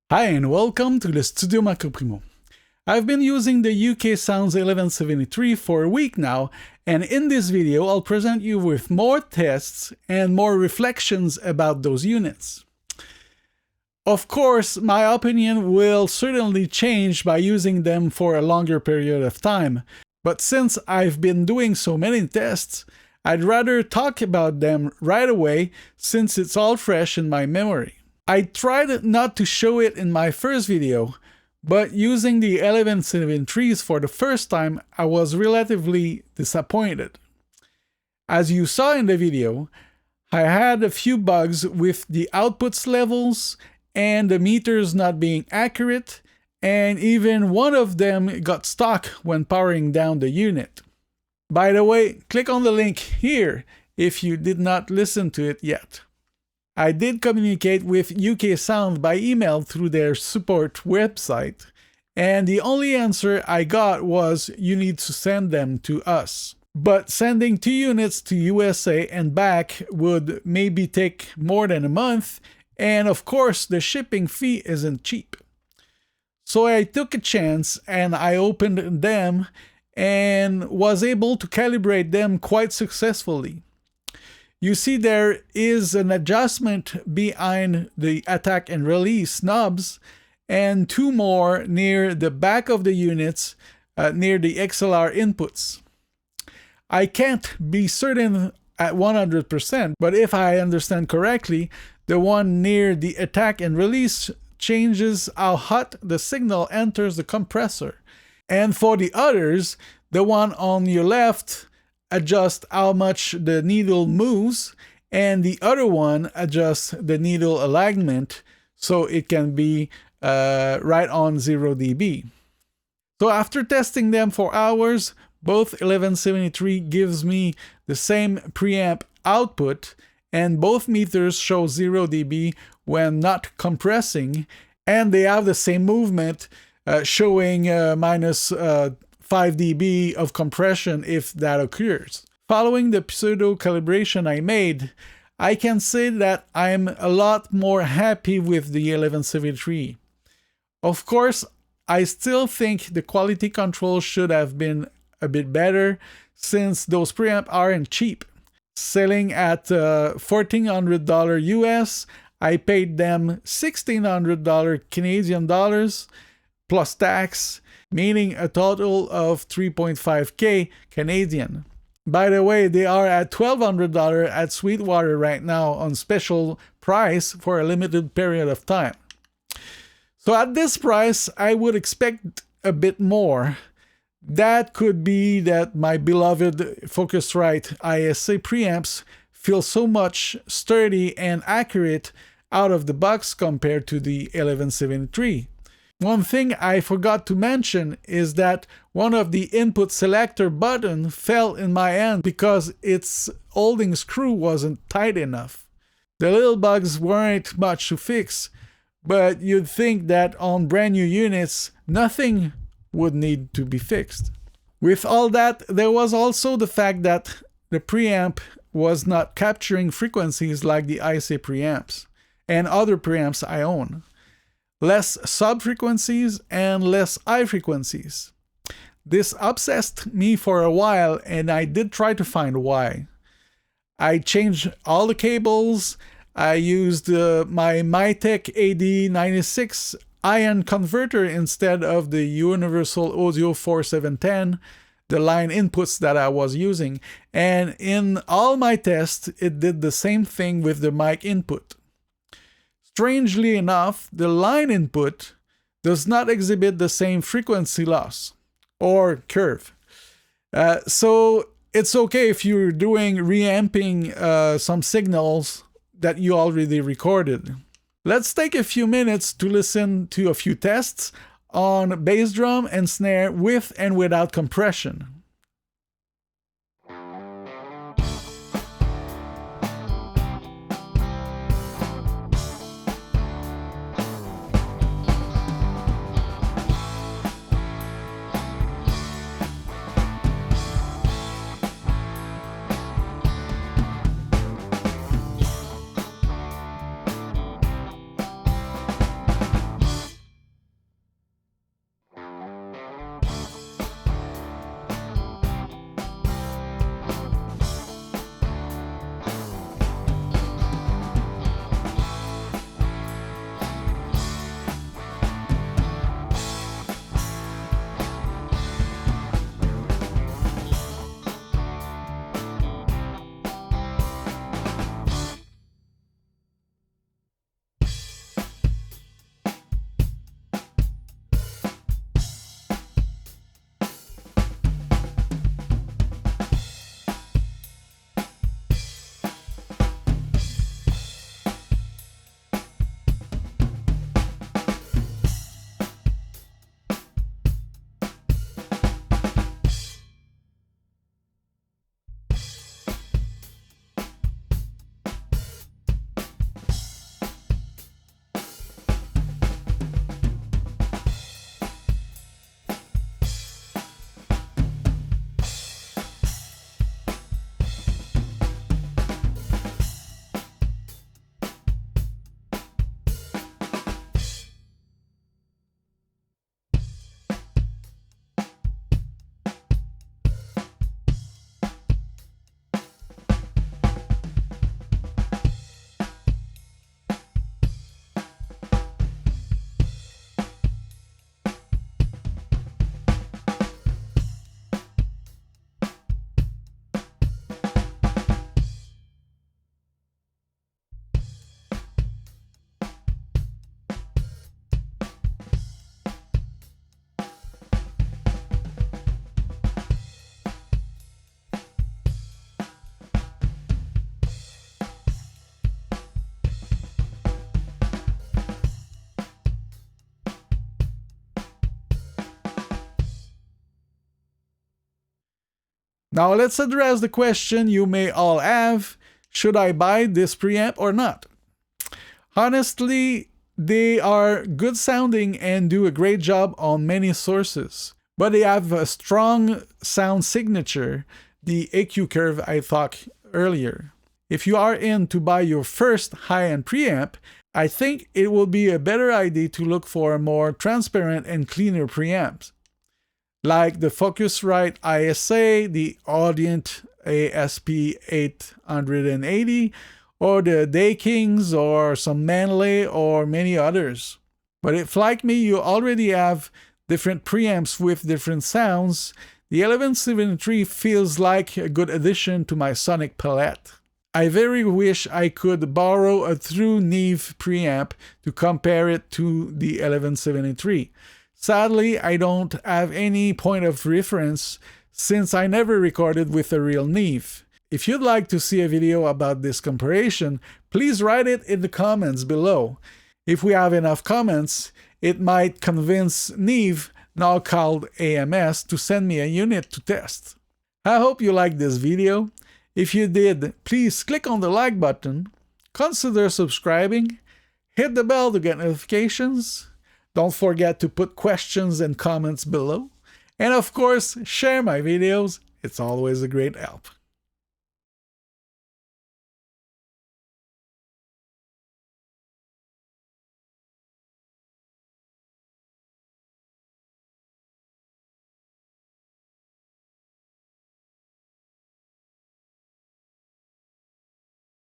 Hi and welcome to the Studio Macro Primeau. I've been using the UK Sounds 1173 for a week now, and in this video I'll present you with more tests and more reflections about those units. Of course, my opinion will certainly change by using them for a longer period of time, but since I've been doing so many tests, I'd rather talk about them right away since it's all fresh in my memory. I tried not to show it in my first video, but using the 1173s for the first time, I was relatively disappointed. As you saw in the video, I had a few bugs with the outputs levels and the meters not being accurate, and even one of them got stuck when powering down the unit. By the way, click on the link here if you did not listen to it yet. I did communicate with UK Sound by email through their support website, and the only answer I got was you need to send them to us. But sending 2 units to USA and back would maybe take more than a month, and of course the shipping fee isn't cheap. So I took a chance and I opened them and was able to calibrate them quite successfully. You see there is an adjustment behind the attack and release knobs and 2 more near the back of the units near the XLR inputs. I can't be certain at 100%, but if I understand correctly, the one near the attack and release changes how hot the signal enters the compressor. And for the others, the one on your left adjust how much the needle moves, and the other one adjusts the needle alignment so it can be right on 0 dB. So after testing them for hours, both 1173 gives me the same preamp output, and both meters show 0 dB when not compressing, and they have the same movement showing minus 5 dB of compression if that occurs. Following the pseudo calibration I made, I can say that I'm a lot more happy with the 1173. Of course, I still think the quality control should have been a bit better since those preamps aren't cheap. Selling at $1,400 US, I paid them $1,600 Canadian dollars plus tax, meaning a total of 3.5K Canadian. By the way, they are at $1,200 at Sweetwater right now on special price for a limited period of time. So at this price, I would expect a bit more. That could be that my beloved Focusrite ISA preamps feel so much sturdy and accurate out of the box compared to the 1173. One thing I forgot to mention is that one of the input selector button fell in my hand because its holding screw wasn't tight enough. The little bugs weren't much to fix, but you'd think that on brand new units, nothing would need to be fixed. With all that, there was also the fact that the preamp was not capturing frequencies like the ISA preamps and other preamps I own. Less sub-frequencies and less high frequencies. This obsessed me for a while, and I did try to find why. I changed all the cables. I used my Mytek AD96 ion converter instead of the Universal Audio 4710, the line inputs that I was using. And in all my tests, it did the same thing with the mic input. Strangely enough, the line input does not exhibit the same frequency loss or curve. So it's okay if you're doing reamping some signals that you already recorded. Let's take a few minutes to listen to a few tests on bass drum and snare with and without compression. Now let's address the question you may all have: should I buy this preamp or not? Honestly, they are good sounding and do a great job on many sources, but they have a strong sound signature, the EQ curve I talked earlier. If you are in to buy your first high-end preamp, I think it will be a better idea to look for more transparent and cleaner preamps, like the Focusrite ISA, the Audient ASP880, or the Daykings, or some Manley, or many others. But if, like me, you already have different preamps with different sounds, the 1173 feels like a good addition to my sonic palette. I very wish I could borrow a true Neve preamp to compare it to the 1173. Sadly, I don't have any point of reference since I never recorded with a real Neve. If you'd like to see a video about this comparison, please write it in the comments below. If we have enough comments, it might convince Neve, now called AMS, to send me a unit to test. I hope you liked this video. If you did, please click on the like button, consider subscribing, hit the bell to get notifications, don't forget to put questions and comments below, and of course, share my videos. It's always a great help.